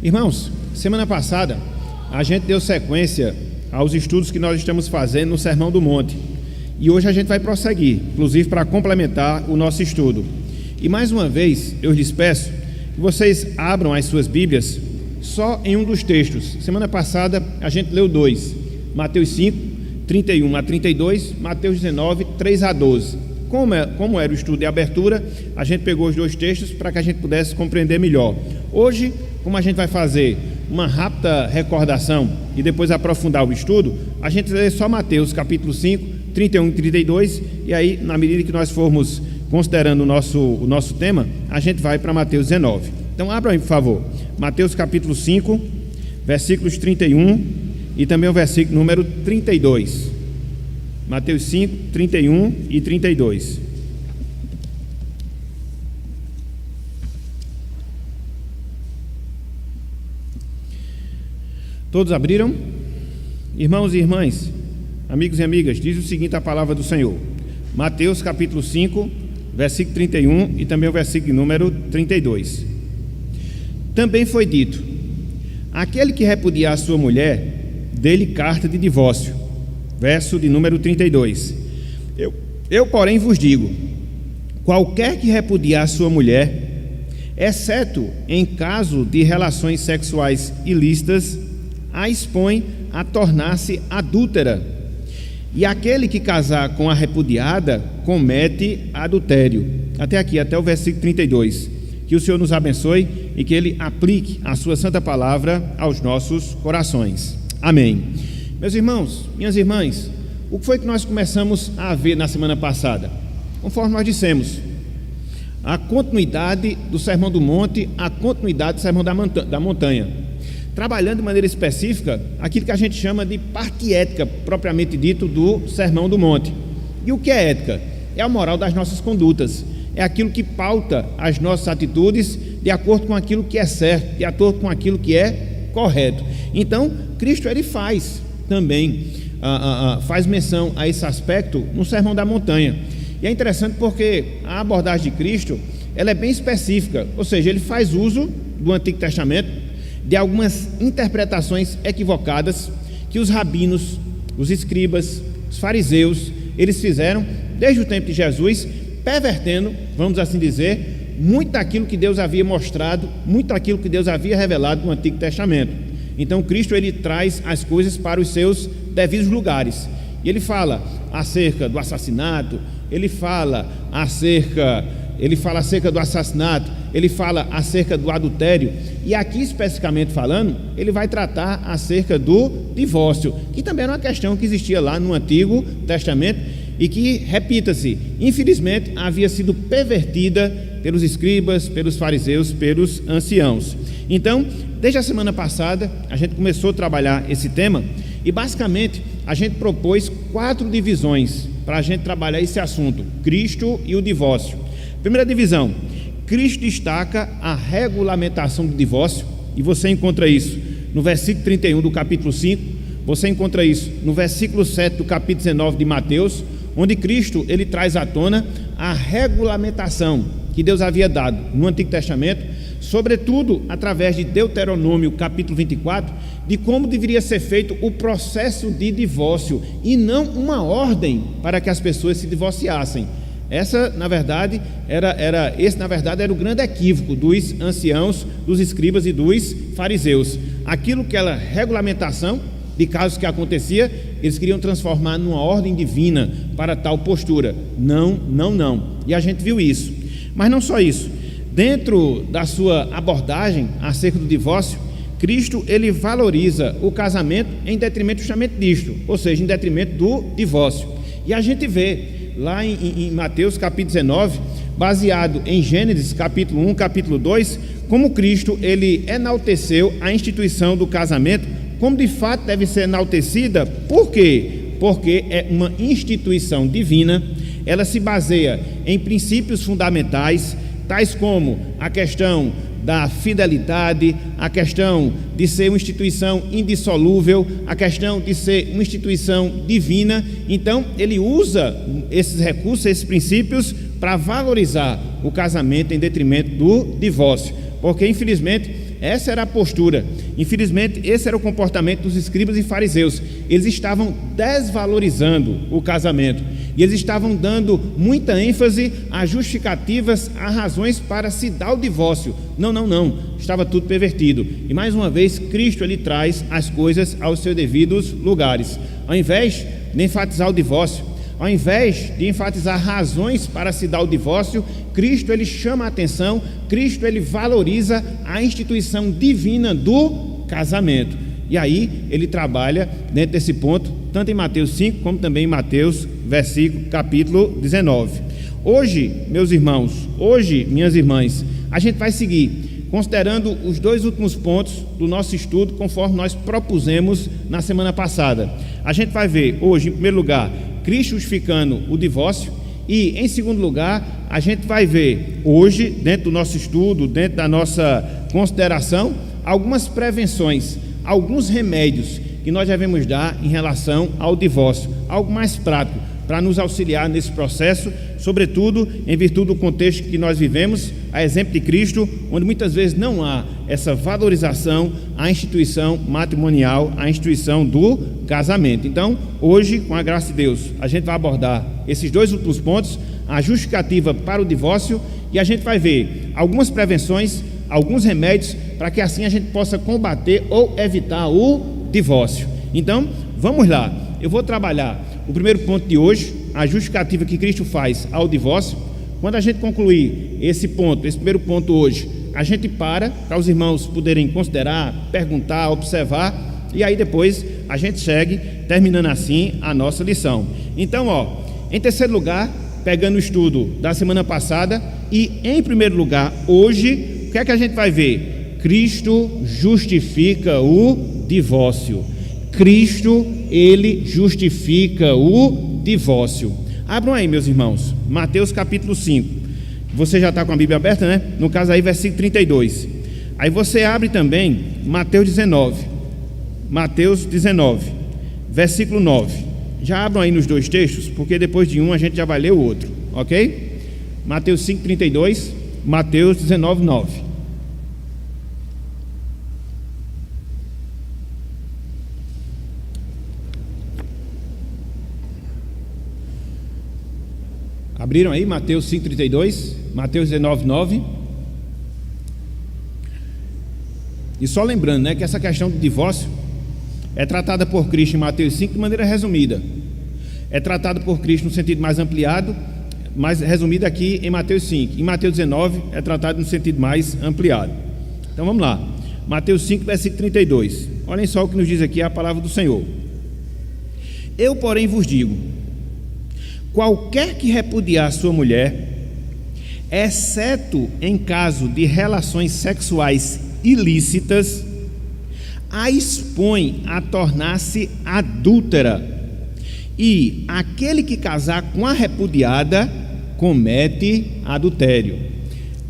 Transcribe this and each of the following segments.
Irmãos, semana passada a gente deu sequência aos estudos que nós estamos fazendo no Sermão do Monte. E hoje a gente vai prosseguir, inclusive para complementar o nosso estudo. E mais uma vez, eu lhes peço que vocês abram as suas Bíblias só em um dos textos. Semana passada a gente leu dois: Mateus 5, 31 a 32, Mateus 19, 3 a 12. Como era o estudo de abertura, a gente pegou os dois textos para que a gente pudesse compreender melhor. Hoje, como a gente vai fazer uma rápida recordação e depois aprofundar o estudo, a gente lê só Mateus capítulo 5, 31 e 32, e aí, na medida que nós formos considerando o nosso tema, a gente vai para Mateus 19. Então, abra aí, por favor, Mateus capítulo 5, versículos 31 e também o versículo número 32. Mateus 5, 31 e 32. Todos abriram? Irmãos e irmãs, amigos e amigas, diz o seguinte a palavra do Senhor. Mateus capítulo 5, versículo 31 e também o versículo número 32. Também foi dito: aquele que repudiar a sua mulher, dê-lhe carta de divórcio. Verso de número 32. Eu, porém, vos digo: qualquer que repudiar a sua mulher, exceto em caso de relações sexuais ilícitas, a expõe a tornar-se adúltera. E aquele que casar com a repudiada, comete adultério. Até aqui, até o versículo 32. Que o Senhor nos abençoe e que Ele aplique a sua santa palavra aos nossos corações. Amém. Meus irmãos, minhas irmãs, o que foi que nós começamos a ver na semana passada? Conforme nós dissemos, a continuidade do Sermão do Monte, a continuidade do Sermão da Montanha, trabalhando de maneira específica aquilo que a gente chama de parte ética, propriamente dito, do Sermão do Monte. E o que é ética? É a moral das nossas condutas, é aquilo que pauta as nossas atitudes de acordo com aquilo que é certo, de acordo com aquilo que é correto. Então, Cristo, Ele também faz menção a esse aspecto no Sermão da Montanha. E é interessante porque a abordagem de Cristo, ela é bem específica, ou seja, Ele faz uso do Antigo Testamento, de algumas interpretações equivocadas que os rabinos, os escribas, os fariseus, eles fizeram desde o tempo de Jesus, pervertendo, vamos assim dizer, muito daquilo que Deus havia mostrado, muito daquilo que Deus havia revelado no Antigo Testamento. Então Cristo, ele traz as coisas para os seus devidos lugares, e ele fala acerca do assassinato, ele fala acerca do assassinato, ele fala acerca do adultério, e aqui especificamente falando, ele vai tratar acerca do divórcio, que também era uma questão que existia lá no Antigo Testamento e que, repita-se, infelizmente havia sido pervertida pelos escribas, pelos fariseus, pelos anciãos. Então, desde a semana passada, a gente começou a trabalhar esse tema e basicamente a gente propôs 4 divisões para a gente trabalhar esse assunto: Cristo e o divórcio. Primeira divisão: Cristo destaca a regulamentação do divórcio, e você encontra isso no versículo 31 do capítulo 5, você encontra isso no versículo 7 do capítulo 19 de Mateus, onde Cristo, ele traz à tona a regulamentação que Deus havia dado no Antigo Testamento, sobretudo através de Deuteronômio capítulo 24, de como deveria ser feito o processo de divórcio, e não uma ordem para que as pessoas se divorciassem. Esse, na verdade, era o grande equívoco dos anciãos, dos escribas e dos fariseus. Aquilo que era regulamentação de casos que acontecia, eles queriam transformar numa ordem divina para tal postura. Não. E a gente viu isso. Mas não só isso. Dentro da sua abordagem acerca do divórcio, Cristo, ele valoriza o casamento em detrimento justamente disto, ou seja, em detrimento do divórcio. E a gente vê lá em Mateus capítulo 19, baseado em Gênesis capítulo 1, capítulo 2, como Cristo, ele enalteceu a instituição do casamento, como de fato deve ser enaltecida. Por quê? Porque é uma instituição divina, ela se baseia em princípios fundamentais, tais como a questão da fidelidade, a questão de ser uma instituição indissolúvel, a questão de ser uma instituição divina. Então, ele usa esses recursos, esses princípios, para valorizar o casamento em detrimento do divórcio, porque, infelizmente, Essa era a postura. Infelizmente, esse era o comportamento dos escribas e fariseus. Eles estavam desvalorizando o casamento. E eles estavam dando muita ênfase a justificativas, a razões para se dar o divórcio. Não. Estava tudo pervertido. E mais uma vez, Cristo ele traz as coisas aos seus devidos lugares. Ao invés de enfatizar o divórcio, ao invés de enfatizar razões para se dar o divórcio, Cristo ele chama a atenção, Cristo ele valoriza a instituição divina do casamento. E aí ele trabalha dentro desse ponto, tanto em Mateus 5, como também em Mateus, capítulo 19. Hoje, meus irmãos, hoje, minhas irmãs, a gente vai seguir considerando os dois últimos pontos do nosso estudo, conforme nós propusemos na semana passada. A gente vai ver hoje, em primeiro lugar, Cristo justificando o divórcio, e em segundo lugar, a gente vai ver hoje, dentro do nosso estudo, dentro da nossa consideração, algumas prevenções, alguns remédios que nós devemos dar em relação ao divórcio, algo mais prático, para nos auxiliar nesse processo, sobretudo em virtude do contexto que nós vivemos, a exemplo de Cristo, onde muitas vezes não há essa valorização à instituição matrimonial, à instituição do casamento. Então, hoje, com a graça de Deus, a gente vai abordar esses dois últimos pontos, a justificativa para o divórcio, e a gente vai ver algumas prevenções, alguns remédios, para que assim a gente possa combater ou evitar o divórcio. Então, vamos lá, eu vou trabalhar o primeiro ponto de hoje, a justificativa que Cristo faz ao divórcio. Quando a gente concluir esse ponto, esse primeiro ponto hoje, a gente para os irmãos poderem considerar, perguntar, observar, e aí depois a gente segue, terminando assim a nossa lição. Então, em terceiro lugar, pegando o estudo da semana passada, e em primeiro lugar, hoje, o que é que a gente vai ver? Cristo justifica o divórcio. Cristo, ele justifica o divórcio. Abram aí, meus irmãos, Mateus capítulo 5. Você já está com a Bíblia aberta, né? No caso aí, versículo 32. Aí você abre também Mateus 19. Mateus 19, versículo 9. Já abram aí nos dois textos, porque depois de um a gente já vai ler o outro, ok? Mateus 5, 32, Mateus 19, 9. Abriram aí Mateus 5,32, Mateus 19, 9. E só lembrando, né, que essa questão do divórcio é tratada por Cristo em Mateus 5 de maneira resumida. É tratada por Cristo no sentido mais ampliado, mais resumido aqui em Mateus 5. Em Mateus 19 é tratado no sentido mais ampliado. Então vamos lá. Mateus 5, versículo 32. Olhem só o que nos diz aqui a palavra do Senhor. Eu, porém, vos digo: qualquer que repudiar sua mulher, exceto em caso de relações sexuais ilícitas, a expõe a tornar-se adúltera, e aquele que casar com a repudiada comete adultério.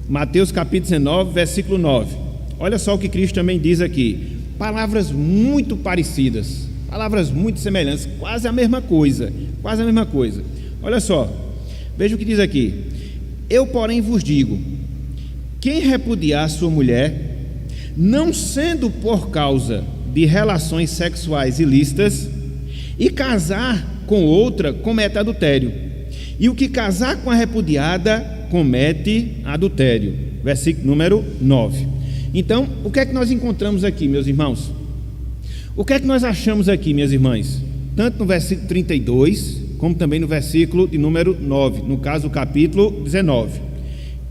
Mateus capítulo 19, versículo 9. Olha só o que Cristo também diz aqui, palavras muito parecidas, palavras muito semelhantes, quase a mesma coisa, Olha só, veja o que diz aqui: eu, porém, vos digo, quem repudiar sua mulher, não sendo por causa de relações sexuais ilícitas, e casar com outra, comete adultério, e o que casar com a repudiada, comete adultério. Versículo número 9. Então, o que é que nós encontramos aqui, meus irmãos? O que é que nós achamos aqui, minhas irmãs? Tanto no versículo 32, como também no versículo de número 9, no caso o capítulo 19.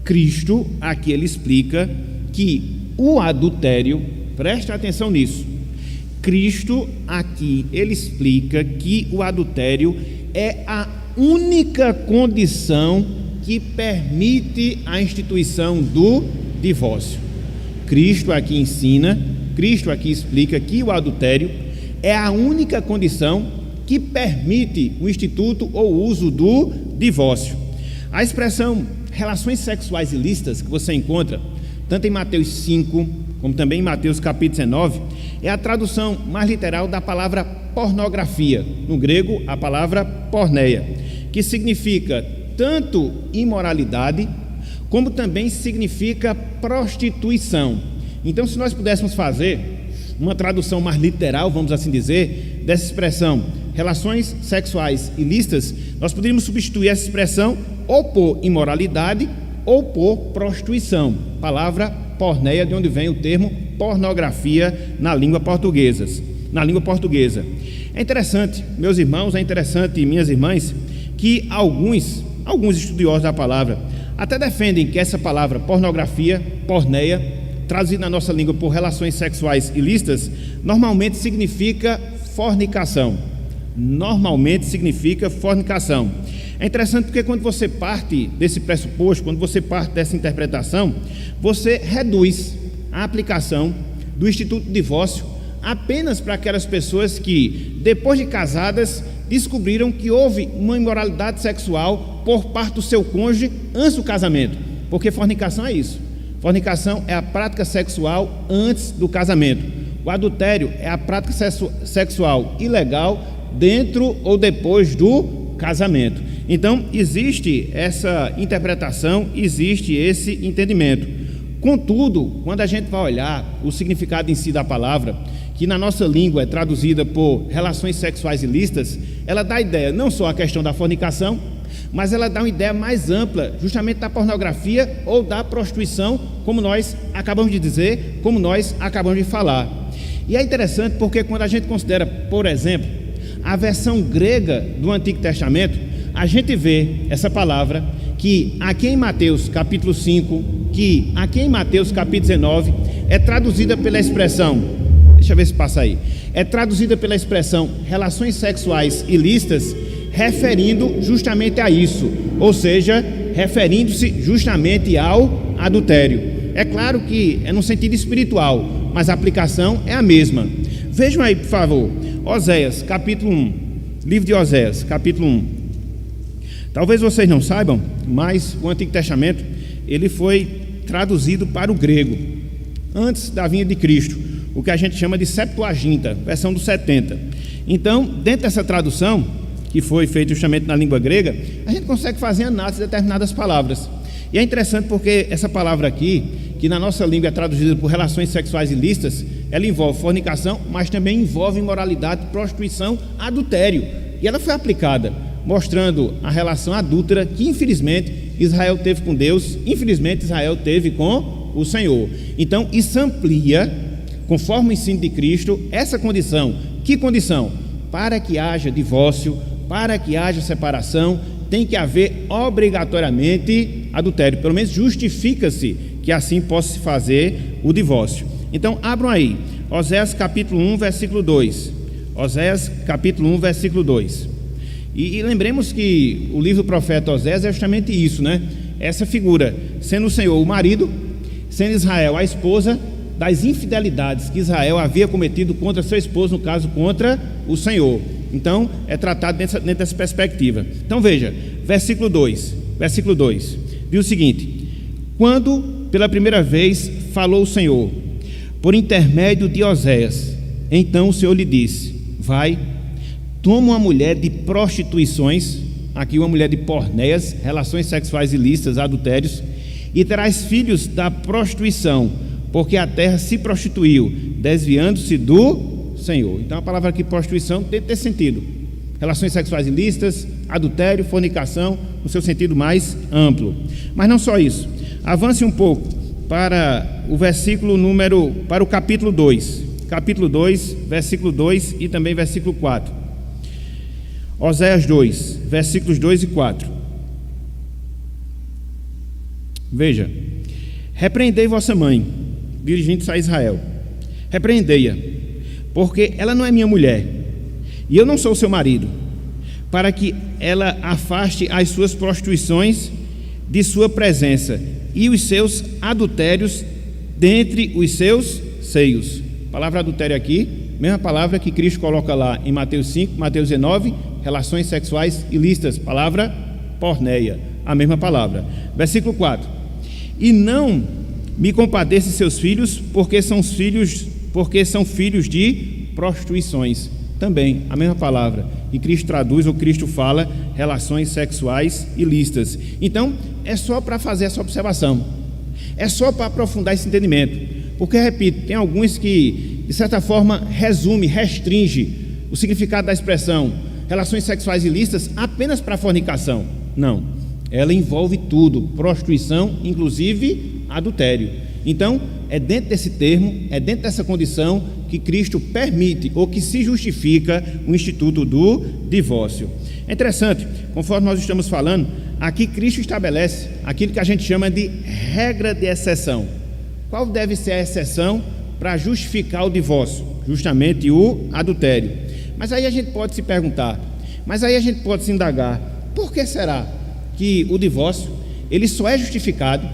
Cristo aqui ele explica que o adultério, preste atenção nisso, Cristo aqui ele explica que o adultério é a única condição que permite a instituição do divórcio. Cristo aqui ensina, Cristo aqui explica que o adultério é a única condição que permite o instituto ou uso do divórcio. A expressão relações sexuais ilícitas que você encontra tanto em Mateus 5 como também em Mateus capítulo 19 é a tradução mais literal da palavra pornografia, no grego a palavra porneia, que significa tanto imoralidade como também significa prostituição. Então, se nós pudéssemos fazer uma tradução mais literal, vamos assim dizer, dessa expressão relações sexuais ilícitas, nós poderíamos substituir essa expressão ou por imoralidade ou por prostituição, palavra porneia, de onde vem o termo pornografia na língua portuguesa. É interessante, meus irmãos, minhas irmãs, que alguns estudiosos da palavra até defendem que essa palavra pornografia, porneia, traduzida na nossa língua por relações sexuais ilícitas, normalmente significa fornicação. É interessante porque quando você parte desse pressuposto, quando você parte dessa interpretação, você reduz a aplicação do Instituto do Divórcio apenas para aquelas pessoas que, depois de casadas, descobriram que houve uma imoralidade sexual por parte do seu cônjuge antes do casamento, porque fornicação é isso. Fornicação é a prática sexual antes do casamento. O adultério é a prática sexual ilegal dentro ou depois do casamento. Então, existe essa interpretação, existe esse entendimento. Contudo, quando a gente vai olhar o significado em si da palavra, que na nossa língua é traduzida por relações sexuais ilícitas, ela dá ideia não só a questão da fornicação, mas ela dá uma ideia mais ampla, justamente da pornografia ou da prostituição, como nós acabamos de dizer, como nós acabamos de falar. E é interessante porque quando a gente considera, por exemplo, a versão grega do Antigo Testamento, a gente vê essa palavra que aqui em Mateus capítulo 5, que aqui em Mateus capítulo 19, é traduzida pela expressão, deixa eu ver se passa aí, é traduzida pela expressão relações sexuais ilícitas, referindo justamente a isso, ou seja, referindo-se justamente ao adultério. É claro que é no sentido espiritual, mas a aplicação é a mesma. Vejam aí, por favor, Oséias, capítulo 1, livro de Oséias, capítulo 1. Talvez vocês não saibam, mas o Antigo Testamento, ele foi traduzido para o grego, antes da vinda de Cristo, o que a gente chama de Septuaginta, versão dos 70. Então, dentro dessa tradução, que foi feita justamente na língua grega, a gente consegue fazer análise de determinadas palavras. E é interessante porque essa palavra aqui, que na nossa língua é traduzida por relações sexuais ilícitas, ela envolve fornicação, mas também envolve imoralidade, prostituição, adultério. E ela foi aplicada, mostrando a relação adúltera que infelizmente Israel teve com Deus, infelizmente Israel teve com o Senhor. Então isso amplia, conforme o ensino de Cristo, essa condição. Que condição? Para que haja divórcio, para que haja separação, tem que haver obrigatoriamente adultério. Pelo menos justifica-se que assim possa se fazer o divórcio. Então abram aí, Oséias capítulo 1, versículo 2. Oséias capítulo 1, versículo 2. E lembremos que o livro do profeta Oséias é justamente isso, né? Essa figura, sendo o Senhor o marido, sendo Israel a esposa das infidelidades que Israel havia cometido contra seu esposo, no caso contra o Senhor. Então é tratado dentro dessa perspectiva. Então veja, versículo 2, diz o seguinte: quando pela primeira vez falou o Senhor por intermédio de Oséias, então o Senhor lhe disse: vai, toma uma mulher de prostituições, aqui uma mulher de porneias, relações sexuais ilícitas, adultérios, e terás filhos da prostituição, porque a terra se prostituiu, desviando-se do Senhor. Então a palavra aqui prostituição tem que ter sentido, relações sexuais ilícitas, adultério, fornicação, no seu sentido mais amplo. Mas não só isso, avance um pouco para o para o capítulo 2, versículo 2 e também versículo 4. Oséias 2, versículos 2 e 4. Veja: repreendei vossa mãe, dirigindo-se a Israel, repreendei-a, porque ela não é minha mulher, e eu não sou seu marido, para que ela afaste as suas prostituições de sua presença, e os seus adultérios dentre os seus seios. A palavra adultério aqui, mesma palavra que Cristo coloca lá em Mateus 5, Mateus 19, relações sexuais ilícitas, palavra porneia, a mesma palavra. Versículo 4: e não me compadeça seus filhos, porque são filhos de prostituições. Também a mesma palavra, e Cristo traduz, ou Cristo fala, relações sexuais ilícitas. Então é só para fazer essa observação, é só para aprofundar esse entendimento. Porque, repito, tem alguns que, de certa forma, restringe o significado da expressão relações sexuais ilícitas apenas para a fornicação. Não, ela envolve tudo, prostituição, inclusive adultério. Então, é dentro desse termo, é dentro dessa condição que Cristo permite ou que se justifica o instituto do divórcio. É interessante, conforme nós estamos falando, aqui Cristo estabelece aquilo que a gente chama de regra de exceção. Qual deve ser a exceção para justificar o divórcio? Justamente o adultério. Mas aí a gente pode se perguntar, mas aí a gente pode se indagar, por que será que o divórcio ele só é justificado?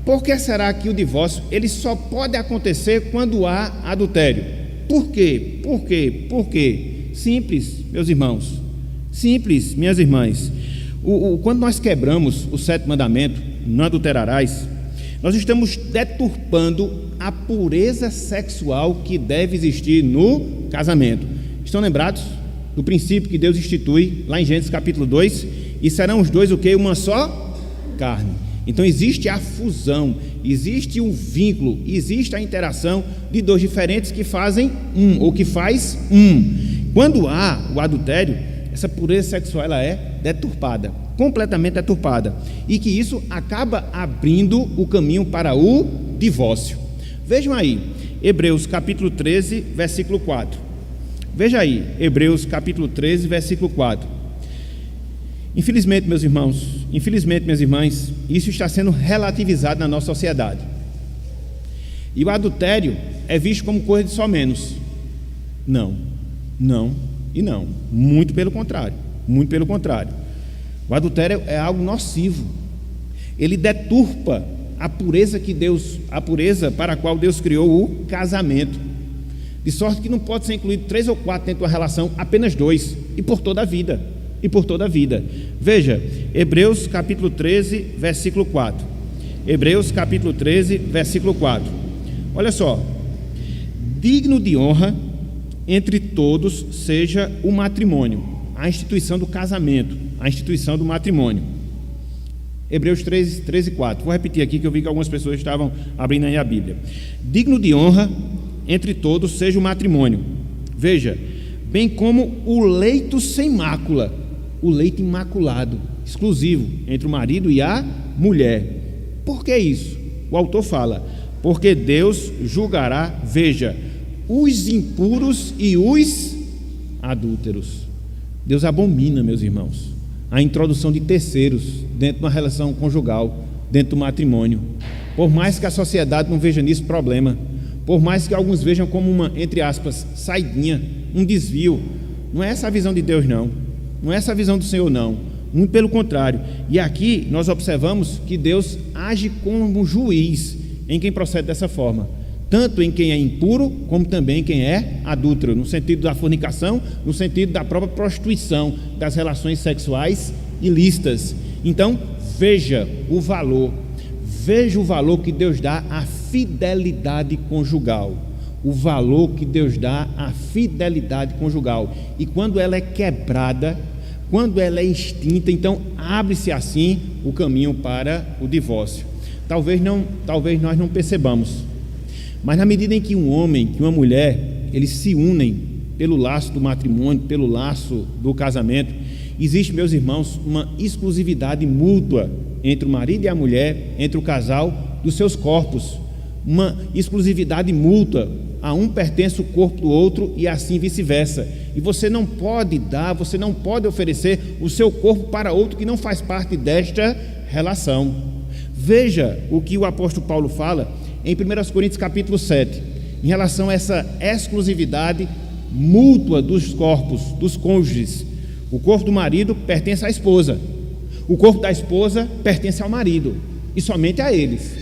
Por que será que o divórcio ele só pode acontecer quando há adultério? Por quê? Por quê? Por quê? Simples, meus irmãos. Simples, minhas irmãs. Quando nós quebramos o 7º mandamento, não adulterarás, nós estamos deturpando a pureza sexual que deve existir no casamento. Estão lembrados do princípio que Deus institui lá em Gênesis capítulo 2? E serão os dois o quê? Uma só carne. Então existe a fusão, existe um vínculo, existe a interação de dois diferentes que fazem um, ou que faz um. Quando há o adultério, essa pureza sexual ela é deturpada, completamente deturpada, e que isso acaba abrindo o caminho para o divórcio. Vejam aí, Hebreus capítulo 13, versículo 4. Veja aí, Hebreus capítulo 13, versículo 4. Infelizmente, meus irmãos, infelizmente, minhas irmãs, isso está sendo relativizado na nossa sociedade. E o adultério é visto como coisa de só menos. Não, não e não. Muito pelo contrário, muito pelo contrário. O adultério é algo nocivo. Ele deturpa a pureza para a qual Deus criou o casamento. De sorte que não pode ser incluído 3 ou 4 dentro da relação, apenas 2, e por toda a vida. E por toda a vida. Veja, Hebreus capítulo 13, versículo 4. Hebreus capítulo 13, versículo 4. Olha só. Digno de honra entre todos seja o matrimônio, a instituição do casamento, a instituição do matrimônio. Hebreus 13, 4. Vou repetir aqui que eu vi que algumas pessoas estavam abrindo aí a Bíblia. Digno de honra entre todos seja o matrimônio. Veja, bem como o leito sem mácula, o leito imaculado, exclusivo entre o marido e a mulher. Por que isso? O autor fala, porque Deus julgará, veja, os impuros e os adúlteros. Deus abomina, meus irmãos, a introdução de terceiros dentro de uma relação conjugal, dentro do matrimônio. Por mais que a sociedade não veja nisso problema, por mais que alguns vejam como uma, entre aspas, saidinha, um desvio, não é essa a visão de Deus, não. Não é essa a visão do Senhor, não. Muito pelo contrário. E aqui nós observamos que Deus age como juiz em quem procede dessa forma, tanto em quem é impuro, como também em quem é adúltero, no sentido da fornicação, no sentido da própria prostituição, das relações sexuais ilícitas. Então, veja o valor que Deus dá à fidelidade conjugal. O valor que Deus dá à fidelidade conjugal. E quando ela é quebrada, quando ela é extinta, então abre-se assim o caminho para o divórcio. Talvez nós não percebamos, mas na medida em que um homem e uma mulher, eles se unem pelo laço do matrimônio, pelo laço do casamento, existe, meus irmãos, uma exclusividade mútua entre o marido e a mulher, entre o casal, dos seus corpos, uma exclusividade mútua. A um pertence o corpo do outro e assim vice-versa. E você não pode oferecer o seu corpo para outro que não faz parte desta relação. Veja o que o apóstolo Paulo fala em 1 Coríntios capítulo 7, em relação a essa exclusividade mútua dos corpos, dos cônjuges. O corpo do marido pertence à esposa, o corpo da esposa pertence ao marido, e somente a eles,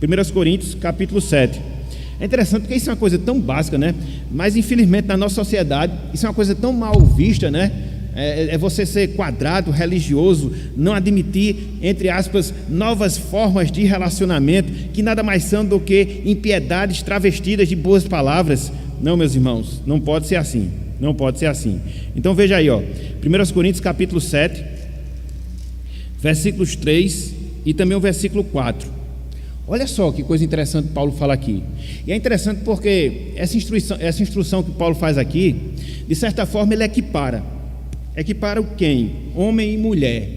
1 Coríntios capítulo 7. É interessante porque isso é uma coisa tão básica, né? Mas infelizmente na nossa sociedade isso é uma coisa tão mal vista, né? É você ser quadrado, religioso, não admitir, entre aspas, novas formas de relacionamento, que nada mais são do que impiedades travestidas de boas palavras. Não, meus irmãos, não pode ser assim, não pode ser assim. Então veja aí, 1 Coríntios capítulo 7, versículos 3 e também o versículo 4. Olha só que coisa interessante Paulo fala aqui. E é interessante porque essa instrução que Paulo faz aqui, de certa forma, ele equipara. Equipara o quem? Homem e mulher.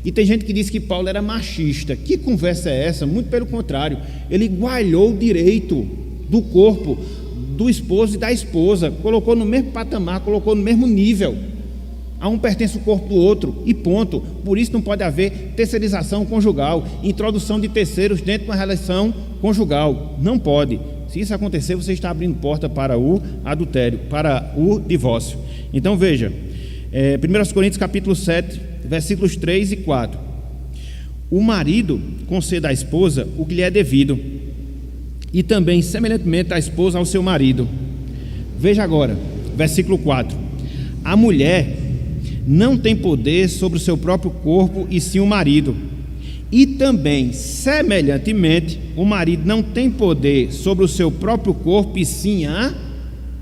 E tem gente que diz que Paulo era machista. Que conversa é essa? Muito pelo contrário. Ele igualou o direito do corpo do esposo e da esposa. Colocou no mesmo patamar, colocou no mesmo nível. A um pertence o corpo do outro e ponto. Por isso não pode haver terceirização conjugal, introdução de terceiros dentro de uma relação conjugal. Não pode. Se isso acontecer, você está abrindo porta para o adultério, para o divórcio. Então veja, 1 Coríntios capítulo 7, versículos 3 e 4. O marido conceda à esposa o que lhe é devido, e também semelhantemente a esposa ao seu marido. Veja agora, versículo 4. A mulher não tem poder sobre o seu próprio corpo, e sim o marido. E também, semelhantemente, o marido não tem poder sobre o seu próprio corpo, e sim a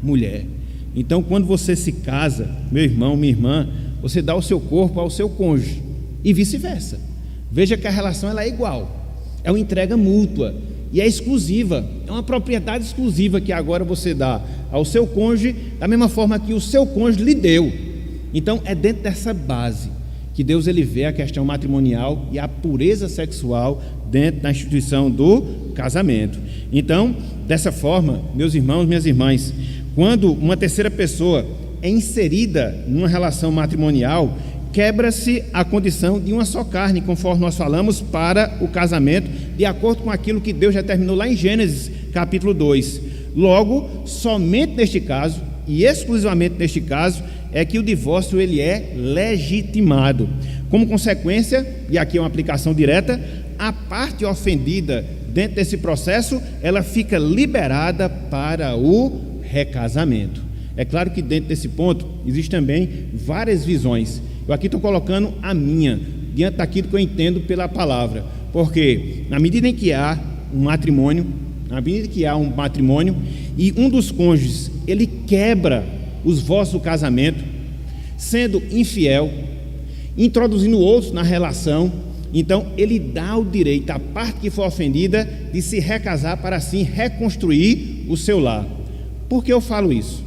mulher. Então, quando você se casa, meu irmão, minha irmã, você dá o seu corpo ao seu cônjuge, e vice-versa. Veja que a relação ela é igual, é uma entrega mútua, e é exclusiva, é uma propriedade exclusiva que agora você dá ao seu cônjuge, da mesma forma que o seu cônjuge lhe deu. Então é dentro dessa base que Deus ele vê a questão matrimonial e a pureza sexual dentro da instituição do casamento. Então, dessa forma, meus irmãos, minhas irmãs, quando uma terceira pessoa é inserida numa relação matrimonial, quebra-se a condição de uma só carne, conforme nós falamos, para o casamento, de acordo com aquilo que Deus determinou lá em Gênesis capítulo 2. Logo, somente neste caso, e exclusivamente neste caso, é que o divórcio ele é legitimado. Como consequência, e aqui é uma aplicação direta, a parte ofendida dentro desse processo, ela fica liberada para o recasamento. É claro que dentro desse ponto, existem também várias visões. Eu aqui estou colocando a minha, diante daquilo que eu entendo pela palavra, porque na medida em que há um matrimônio, e um dos cônjuges, ele quebra os votos do casamento, sendo infiel, introduzindo outros na relação, então ele dá o direito à parte que foi ofendida de se recasar para assim reconstruir o seu lar. Por que eu falo isso?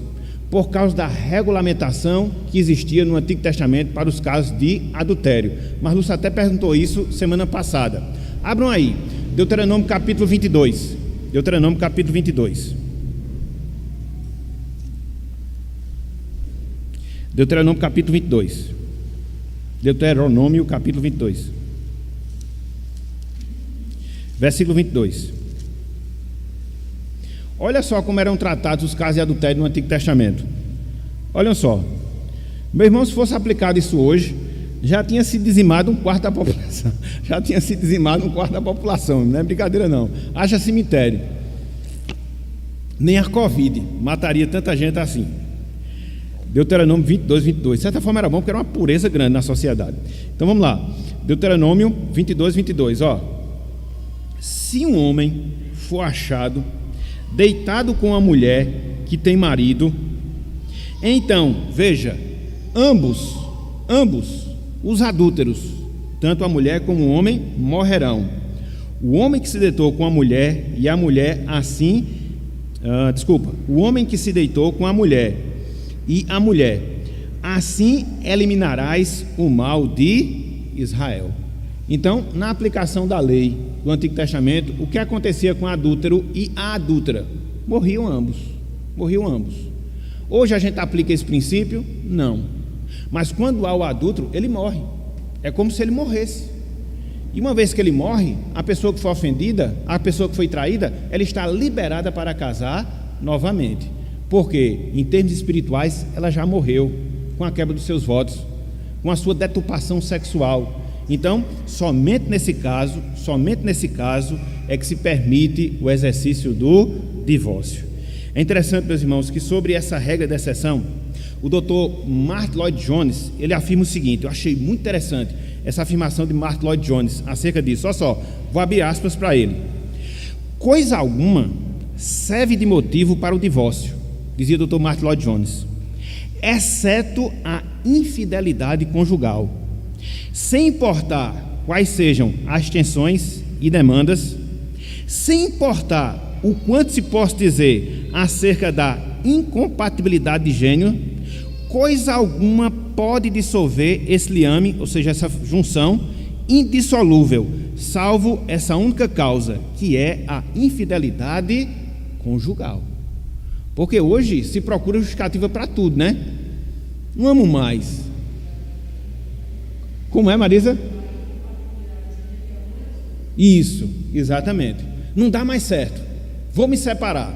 Por causa da regulamentação que existia no Antigo Testamento para os casos de adultério. Marlúcia até perguntou isso semana passada. Abram aí, Deuteronômio capítulo 22. Deuteronômio capítulo 22. Deuteronômio capítulo 22. Deuteronômio capítulo 22. Versículo 22. Olha só como eram tratados os casos de adultério no Antigo Testamento. Olhem só. Meu irmão, se fosse aplicado isso hoje, já tinha sido dizimado um quarto da população. Já tinha sido dizimado um quarto da população. Não é brincadeira não. Haja cemitério. Nem a Covid mataria tanta gente assim. Deuteronômio 22, 22. De certa forma era bom porque era uma pureza grande na sociedade. Então vamos lá. Deuteronômio 22, 22. Ó. Se um homem for achado deitado com a mulher que tem marido, então, veja, ambos, os adúlteros, tanto a mulher como o homem, morrerão. O homem que se deitou com a mulher e a mulher assim, o homem que se deitou com a mulher e a mulher, assim eliminarás o mal de Israel. Então, na aplicação da lei do Antigo Testamento, o que acontecia com o adúltero e a adúltera? Morriam ambos. Hoje a gente aplica esse princípio? Não. Mas quando há o adúltero, ele morre. É como se ele morresse. E uma vez que ele morre, a pessoa que foi ofendida, a pessoa que foi traída, ela está liberada para casar novamente. Porque, em termos espirituais, ela já morreu com a quebra dos seus votos, com a sua deturpação sexual. Então, somente nesse caso é que se permite o exercício do divórcio. É interessante, meus irmãos, que sobre essa regra de exceção, o Dr. Martyn Lloyd-Jones, ele afirma o seguinte, eu achei muito interessante essa afirmação de Martyn Lloyd-Jones acerca disso. Olha só, vou abrir aspas para ele. Coisa alguma serve de motivo para o divórcio, dizia o Dr. Martyn Lloyd-Jones, exceto a infidelidade conjugal, sem importar quais sejam as tensões e demandas, sem importar o quanto se possa dizer acerca da incompatibilidade de gênero, coisa alguma pode dissolver esse liame, ou seja, essa junção indissolúvel, salvo essa única causa, que é a infidelidade conjugal. Porque hoje se procura justificativa para tudo, né? Não amo mais. Como é, Marisa? Isso, exatamente. Não dá mais certo. Vou me separar.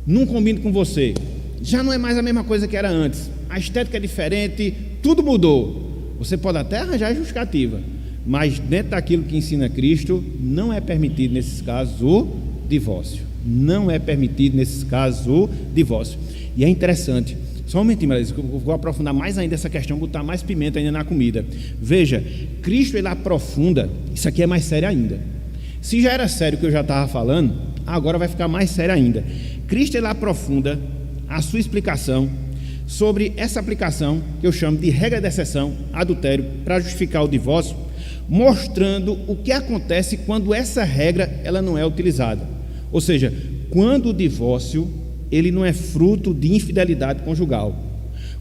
Não combino com você. Já não é mais a mesma coisa que era antes. A estética é diferente, tudo mudou. Você pode até arranjar justificativa, mas dentro daquilo que ensina Cristo, não é permitido nesses casos o divórcio. Não é permitido nesses casos o divórcio. E é interessante, só um momentinho, Marisa, eu vou aprofundar mais ainda essa questão, botar mais pimenta ainda na comida. Veja, Cristo ele aprofunda, isso aqui é mais sério ainda. Se já era sério o que eu já estava falando, agora vai ficar mais sério ainda. Cristo ele aprofunda a sua explicação sobre essa aplicação que eu chamo de regra de exceção, adultério, para justificar o divórcio, mostrando o que acontece quando essa regra ela não é utilizada. Ou seja, quando o divórcio ele não é fruto de infidelidade conjugal,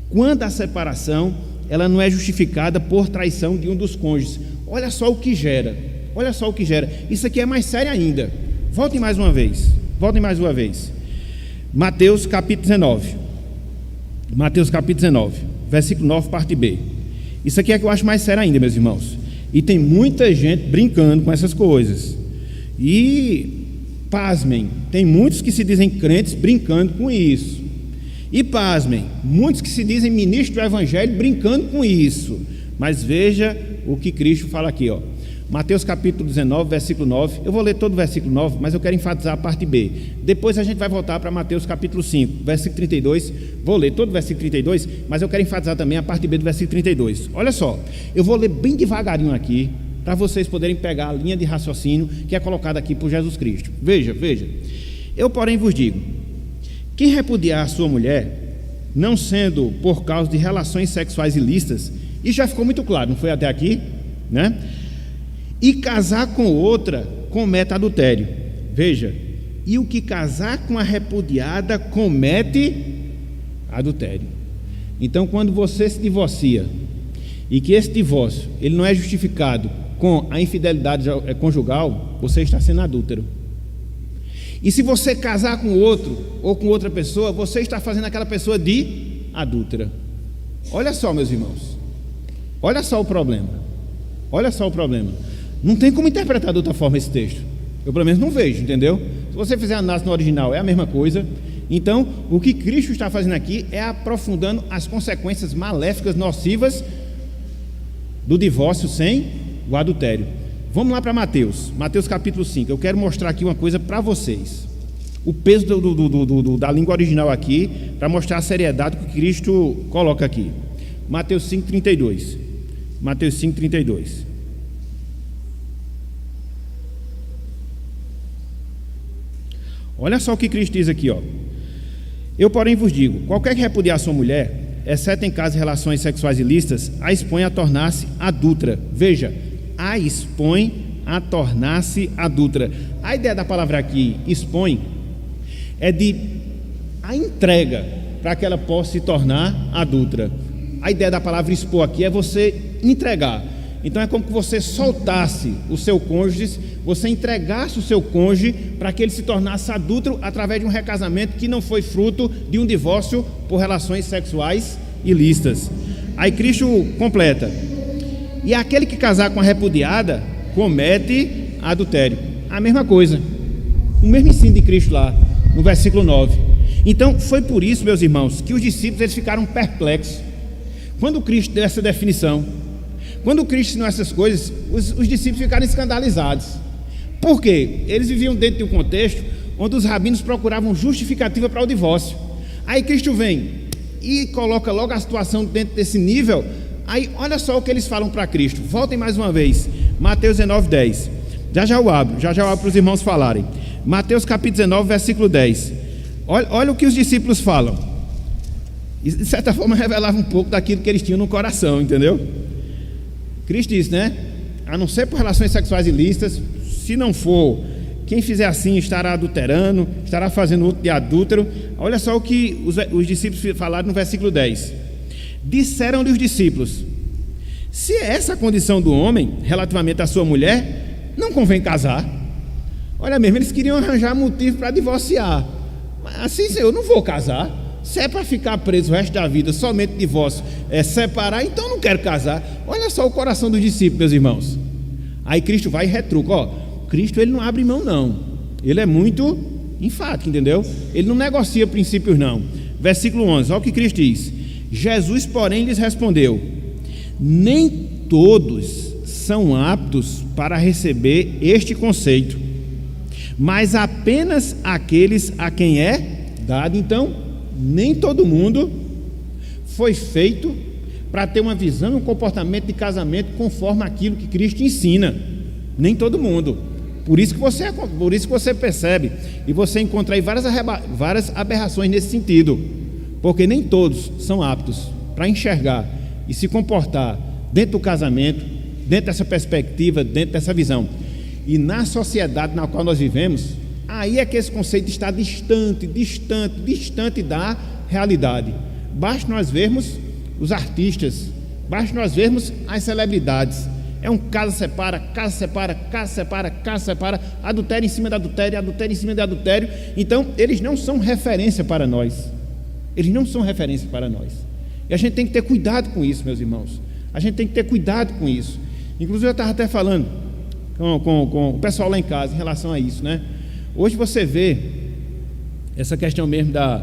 quando a separação ela não é justificada por traição de um dos cônjuges. Olha só o que gera, olha só o que gera. Isso aqui é mais sério ainda. Voltem mais uma vez. Mateus capítulo 19, versículo 9, parte B. Isso aqui é que eu acho mais sério ainda, meus irmãos. E tem muita gente brincando com essas coisas. E, pasmem, tem muitos que se dizem crentes brincando com isso. E, pasmem, muitos que se dizem ministros do Evangelho brincando com isso. Mas veja o que Cristo fala aqui, ó. Mateus capítulo 19, versículo 9. Eu vou ler todo o versículo 9, mas eu quero enfatizar a parte B. Depois a gente vai voltar para Mateus capítulo 5, versículo 32. Vou ler todo o versículo 32, mas eu quero enfatizar também a parte B do versículo 32. Olha só, eu vou ler bem devagarinho aqui, para vocês poderem pegar a linha de raciocínio que é colocada aqui por Jesus Cristo. Veja. Eu, porém, vos digo: quem repudiar a sua mulher, não sendo por causa de relações sexuais ilícitas, isso já ficou muito claro, não foi até aqui, né? E casar com outra, comete adultério. Veja, e o que casar com a repudiada, comete adultério. Então, quando você se divorcia, e que esse divórcio, ele não é justificado com a infidelidade conjugal, você está sendo adúltero. E se você casar com outro, ou com outra pessoa, você está fazendo aquela pessoa de adúltera. Olha só, meus irmãos, olha só o problema. Não tem como interpretar de outra forma esse texto. Eu pelo menos não vejo, entendeu? Se você fizer análise no original, é a mesma coisa. Então, o que Cristo está fazendo aqui é aprofundando as consequências maléficas, nocivas do divórcio sem o adultério. Vamos lá para Mateus capítulo 5. Eu quero mostrar aqui uma coisa para vocês. O peso da língua original aqui, para mostrar a seriedade que Cristo coloca aqui. Mateus 5,32. Mateus 5,32. Olha só o que Cristo diz aqui, ó. Eu, porém, vos digo: qualquer que repudiar sua mulher, exceto em caso de relações sexuais ilícitas, a expõe a tornar-se adúltera. Veja, a expõe a tornar-se adúltera. A ideia da palavra aqui, expõe, é de a entrega para que ela possa se tornar adúltera. A ideia da palavra expor aqui é você entregar. Então é como que você soltasse o seu cônjuge, você entregasse o seu cônjuge para que ele se tornasse adúltero através de um recasamento que não foi fruto de um divórcio por relações sexuais ilícitas. Aí Cristo completa: e aquele que casar com a repudiada comete adultério. A mesma coisa, o mesmo ensino de Cristo lá no versículo 9. Então foi por isso, meus irmãos, que os discípulos eles ficaram perplexos quando Cristo deu essa definição. Quando Cristo ensinou essas coisas, os discípulos ficaram escandalizados. Por quê? Eles viviam dentro de um contexto onde os rabinos procuravam justificativa para o divórcio. Aí Cristo vem e coloca logo a situação dentro desse nível. Aí olha só o que eles falam para Cristo. Voltem mais uma vez, Mateus 19, 10. Já eu abro para os irmãos falarem. Mateus capítulo 19, versículo 10. Olha o que os discípulos falam. E, de certa forma, revelava um pouco daquilo que eles tinham no coração, entendeu? Cristo disse, né? A não ser por relações sexuais ilícitas, Se não for, quem fizer assim estará adulterando, estará fazendo outro de adúltero. Olha só o que os discípulos falaram no versículo 10. Disseram-lhe os discípulos: se é essa a condição do homem relativamente à sua mulher, não convém casar. Olha mesmo, eles queriam arranjar motivo para divorciar. Mas assim, Senhor, eu não vou casar. Se é para ficar preso o resto da vida, somente divórcio, separar, então eu não quero casar. Olha só o coração dos discípulos, meus irmãos. Aí Cristo vai e retruca. Cristo, ele não abre mão não. Ele é muito enfático, entendeu? Ele não negocia princípios não. Versículo 11, olha o que Cristo diz. Jesus, porém, lhes respondeu: nem todos são aptos para receber este conceito, mas apenas aqueles a quem é dado. Então, nem todo mundo foi feito para ter uma visão e um comportamento de casamento conforme aquilo que Cristo ensina. Nem todo mundo. Por isso que você percebe e você encontra aí várias aberrações nesse sentido, porque nem todos são aptos para enxergar e se comportar dentro do casamento, dentro dessa perspectiva, dentro dessa visão. E na sociedade na qual nós vivemos, aí é que esse conceito está distante da realidade. Basta nós vermos os artistas, basta nós vermos as celebridades. É um casa separa, adultério em cima de adultério, adultério em cima de adultério. Então, eles não são referência para nós. Eles não são referência para nós. E a gente tem que ter cuidado com isso, meus irmãos. A gente tem que ter cuidado com isso. Inclusive, eu estava até falando com o pessoal lá em casa em relação a isso, né? Hoje você vê essa questão mesmo da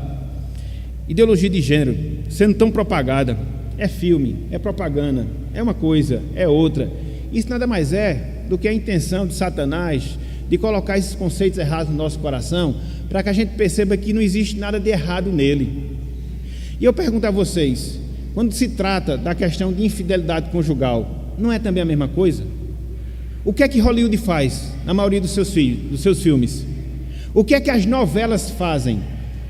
ideologia de gênero sendo tão propagada. É filme, é propaganda, é uma coisa, é outra. Isso nada mais é do que a intenção de Satanás de colocar esses conceitos errados no nosso coração, para que a gente perceba que não existe nada de errado nele. E eu pergunto a vocês, quando se trata da questão de infidelidade conjugal, não é também a mesma coisa? O que é que Hollywood faz na maioria dos seus filmes? O que é que as novelas fazem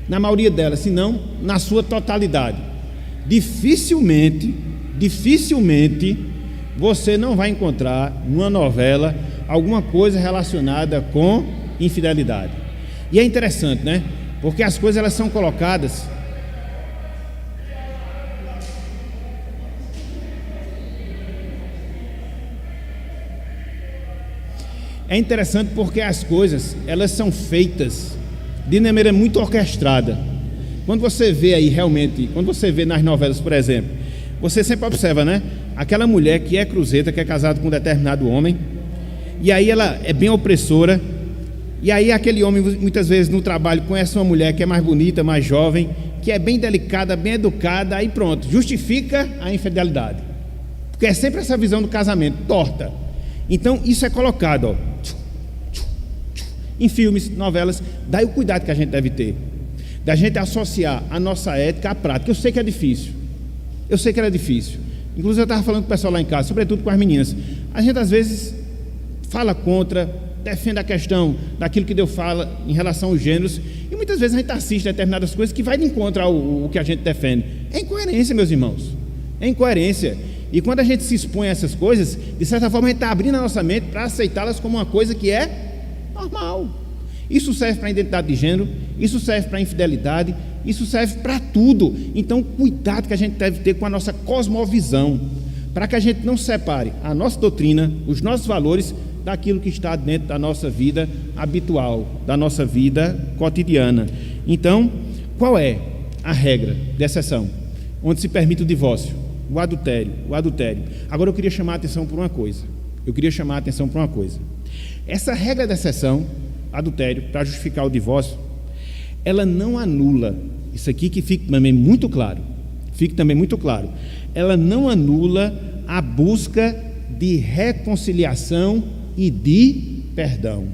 na maioria delas, se não na sua totalidade? Dificilmente você não vai encontrar numa novela alguma coisa relacionada com infidelidade. E é interessante, né? Porque as coisas elas são colocadas elas são feitas de maneira muito orquestrada. Quando você vê aí realmente, quando você vê nas novelas, por exemplo, você sempre observa, né? Aquela mulher que é cruzeta, que é casada com um determinado homem, e aí ela é bem opressora, e aí aquele homem muitas vezes no trabalho conhece uma mulher que é mais bonita, mais jovem, que é bem delicada, bem educada, aí pronto, justifica a infidelidade, porque é sempre essa visão do casamento torta. Então isso é colocado, em filmes, novelas. Daí o cuidado que a gente deve ter da gente associar a nossa ética à prática. Eu sei que é difícil, inclusive eu estava falando com o pessoal lá em casa, sobretudo com as meninas. A gente às vezes fala contra, defende a questão daquilo que Deus fala em relação aos gêneros, e muitas vezes a gente assiste determinadas coisas que vai de encontro ao que a gente defende. É incoerência, meus irmãos, é incoerência. E quando a gente se expõe a essas coisas, de certa forma a gente está abrindo a nossa mente para aceitá-las como uma coisa que é normal. Isso serve para a identidade de gênero, isso serve para a infidelidade, isso serve para tudo. Então, cuidado que a gente deve ter com a nossa cosmovisão, para que a gente não separe a nossa doutrina, os nossos valores, daquilo que está dentro da nossa vida habitual, da nossa vida cotidiana. Então, qual é a regra de exceção? Onde se permite o divórcio, o adultério. Agora eu queria chamar a atenção para uma coisa. Essa regra de exceção, adultério, para justificar o divórcio, ela não anula, isso aqui que fique também muito claro, ela não anula a busca de reconciliação e de perdão.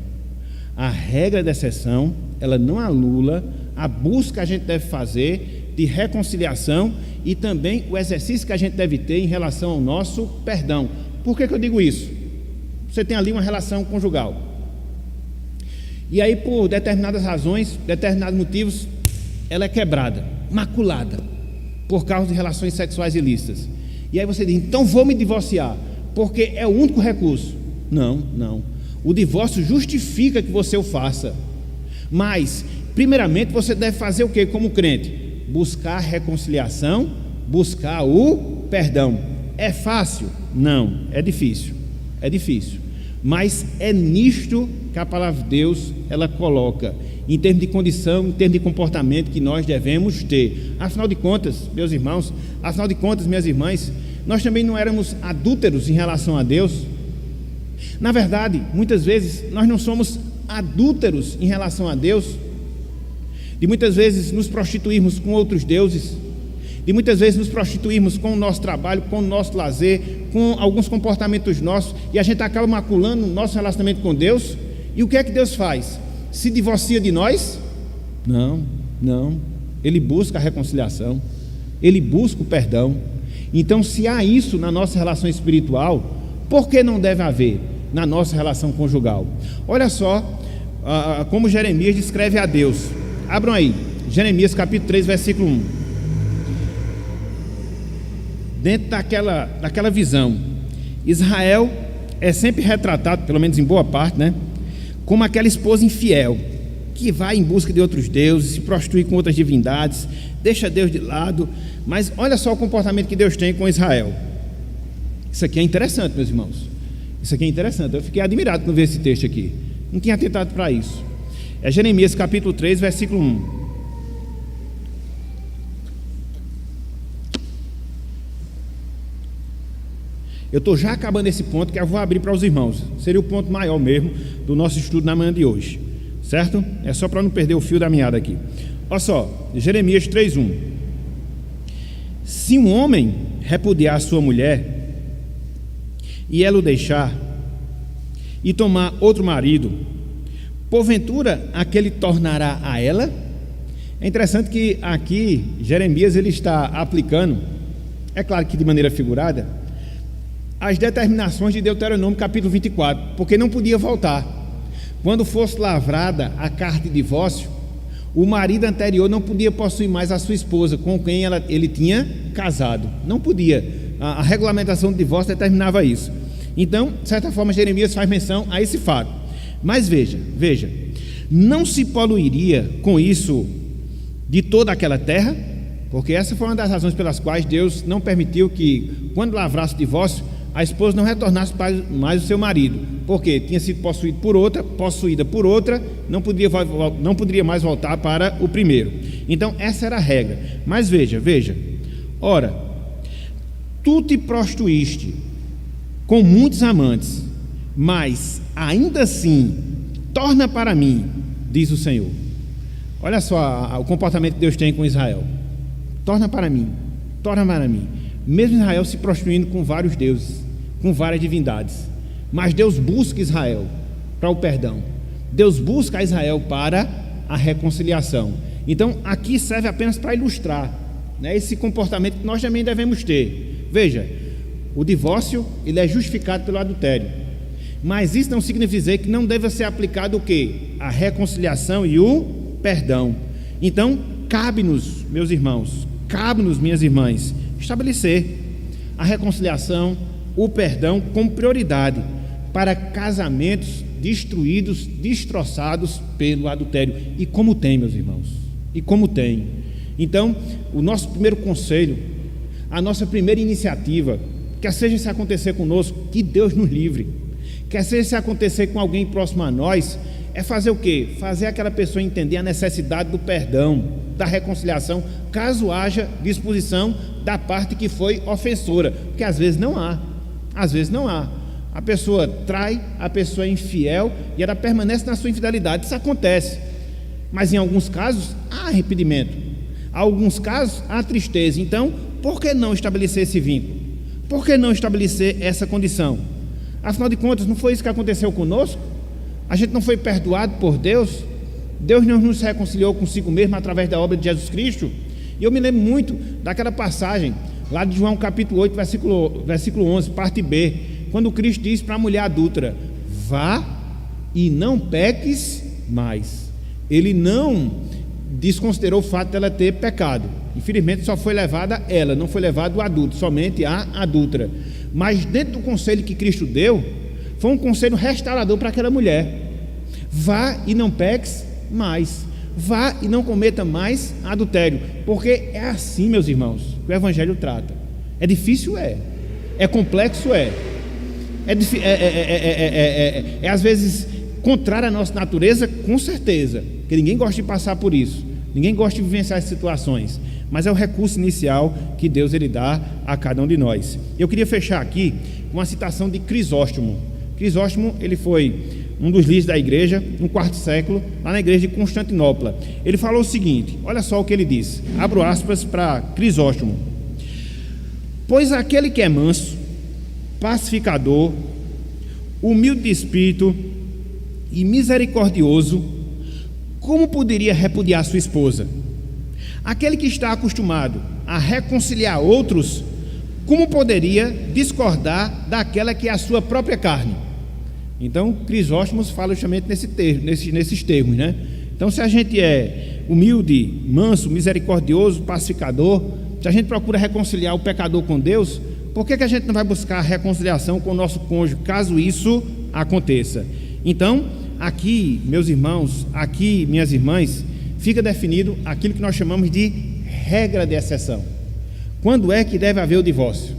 A regra de exceção, ela não anula a busca que a gente deve fazer de reconciliação e também o exercício que a gente deve ter em relação ao nosso perdão. Por que eu digo isso? Você tem ali uma relação conjugal, e aí por determinadas razões, determinados motivos, ela é quebrada, maculada, por causa de relações sexuais ilícitas. E aí você diz, então vou me divorciar, porque é o único recurso. Não. O divórcio justifica que você o faça. Mas, primeiramente, você deve fazer o que como crente? Buscar a reconciliação, buscar o perdão. É fácil? Não, é difícil. É difícil. Mas é nisto que a palavra de Deus ela coloca, em termos de condição, em termos de comportamento que nós devemos ter. Afinal de contas, meus irmãos, afinal de contas, minhas irmãs, nós também não éramos adúlteros em relação a Deus. Na verdade, muitas vezes nós não somos adúlteros em relação a Deus, de muitas vezes nos prostituirmos com outros deuses, de muitas vezes nos prostituirmos com o nosso trabalho, com o nosso lazer, com alguns comportamentos nossos, e a gente acaba maculando o nosso relacionamento com Deus. E o que é que Deus faz? Se divorcia de nós? Não. Ele busca a reconciliação, Ele busca o perdão. Então, se há isso na nossa relação espiritual, por que não deve haver na nossa relação conjugal? Olha só como Jeremias descreve a Deus. Abram aí, Jeremias capítulo 3, versículo 1. Dentro daquela visão, Israel é sempre retratado, pelo menos em boa parte, né, como aquela esposa infiel, que vai em busca de outros deuses, se prostitui com outras divindades, deixa Deus de lado. Mas olha só o comportamento que Deus tem com Israel. Isso aqui é interessante, meus irmãos. Isso aqui é interessante. Eu fiquei admirado quando vi esse texto aqui. Não tinha atentado para isso. É Jeremias capítulo 3, versículo 1. Eu estou já acabando esse ponto, que eu vou abrir para os irmãos. Seria o ponto maior mesmo do nosso estudo na manhã de hoje, certo? É só para não perder o fio da meada aqui. Olha só, Jeremias 3:1. Se um homem repudiar a sua mulher e ela o deixar e tomar outro marido, porventura aquele tornará a ela? É interessante que aqui Jeremias ele está aplicando, é claro que de maneira figurada, as determinações de Deuteronômio capítulo 24, porque não podia voltar. Quando fosse lavrada a carta de divórcio, o marido anterior não podia possuir mais a sua esposa com quem ele tinha casado, não podia. A regulamentação do divórcio determinava isso. Então, de certa forma, Jeremias faz menção a esse fato. Mas veja, não se poluiria com isso de toda aquela terra? Porque essa foi uma das razões pelas quais Deus não permitiu que, quando lavrasse o divórcio, a esposa não retornasse mais o seu marido, porque tinha sido possuída por outra, não poderia mais voltar para o primeiro. Então essa era a regra. Mas veja, ora, tu te prostituíste com muitos amantes, mas ainda assim torna para mim, diz o Senhor. Olha só o comportamento que Deus tem com Israel. Torna para mim. Mesmo Israel se prostituindo com vários deuses, com várias divindades, mas Deus busca Israel para o perdão. Deus busca Israel para a reconciliação. Então aqui serve apenas para ilustrar, né, esse comportamento que nós também devemos ter. Veja, o divórcio ele é justificado pelo adultério, mas isso não significa dizer que não deve ser aplicado o quê? A reconciliação e o perdão. Então cabe-nos, meus irmãos, cabe-nos, minhas irmãs, estabelecer a reconciliação, o perdão como prioridade para casamentos destruídos, destroçados pelo adultério. E como tem, meus irmãos, e como tem. Então, o nosso primeiro conselho, a nossa primeira iniciativa, quer seja se acontecer conosco, que Deus nos livre, quer seja se acontecer com alguém próximo a nós, é fazer o quê? Fazer aquela pessoa entender a necessidade do perdão, da reconciliação, caso haja disposição da parte que foi ofensora, porque às vezes não há. A pessoa trai, a pessoa é infiel e ela permanece na sua infidelidade. Isso acontece, mas em alguns casos há arrependimento, em alguns casos há tristeza. Então, por que não estabelecer esse vínculo? Por que não estabelecer essa condição? Afinal de contas, não foi isso que aconteceu conosco? A gente não foi perdoado por Deus? Deus não nos reconciliou consigo mesmo através da obra de Jesus Cristo? E eu me lembro muito daquela passagem lá de João capítulo 8, versículo 11, parte B, quando Cristo diz para a mulher adúltera: vá e não peques mais. Ele não desconsiderou o fato dela ter pecado. Infelizmente só foi levada ela, não foi levado o adulto, somente a adúltera. Mas dentro do conselho que Cristo deu, foi um conselho restaurador para aquela mulher. Vá e não peques mais. Vá e não cometa mais adultério. Porque é assim, meus irmãos, que o Evangelho trata. É difícil? É complexo? É às vezes contrário à nossa natureza, com certeza, porque ninguém gosta de passar por isso, ninguém gosta de vivenciar essas situações, mas é o recurso inicial que Deus ele dá a cada um de nós. Eu queria fechar aqui com uma citação de Crisóstomo. Crisóstomo, ele foi um dos líderes da igreja no quarto século, lá na igreja de Constantinopla. Ele falou o seguinte, olha só o que ele disse, abro aspas para Crisóstomo: pois aquele que é manso, pacificador, humilde de espírito e misericordioso, como poderia repudiar sua esposa? Aquele que está acostumado a reconciliar outros, como poderia discordar daquela que é a sua própria carne? Então, Crisóstomo fala justamente nesses termos, né? Então, se a gente é humilde, manso, misericordioso, pacificador, se a gente procura reconciliar o pecador com Deus, por que a gente não vai buscar a reconciliação com o nosso cônjuge, caso isso aconteça? Então, aqui, meus irmãos, aqui, minhas irmãs, fica definido aquilo que nós chamamos de regra de exceção. Quando é que deve haver o divórcio?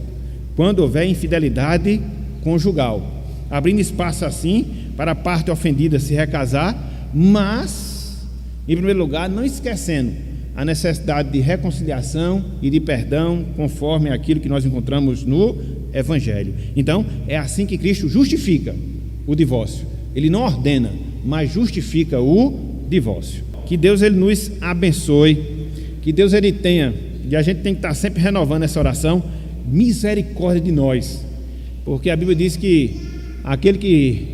Quando houver infidelidade conjugal, abrindo espaço assim para a parte ofendida se recasar, mas, em primeiro lugar, não esquecendo a necessidade de reconciliação e de perdão, conforme aquilo que nós encontramos no Evangelho. Então, é assim que Cristo justifica o divórcio. Ele não ordena, mas justifica o divórcio. Que Deus ele nos abençoe, que Deus ele tenha, e a gente tem que estar sempre renovando essa oração, misericórdia de nós, porque a Bíblia diz que aquele que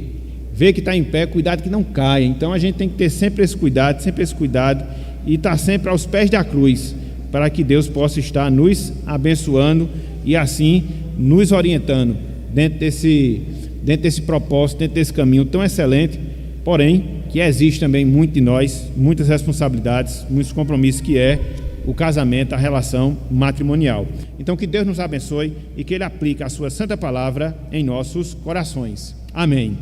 vê que está em pé, cuidado que não caia. Então a gente tem que ter sempre esse cuidado e estar sempre aos pés da cruz, para que Deus possa estar nos abençoando e assim nos orientando dentro desse propósito, dentro desse caminho tão excelente, porém que existe também muito de nós, muitas responsabilidades, muitos compromissos, que é o casamento, a relação matrimonial. Então que Deus nos abençoe e que Ele aplique a sua santa palavra em nossos corações. Amém.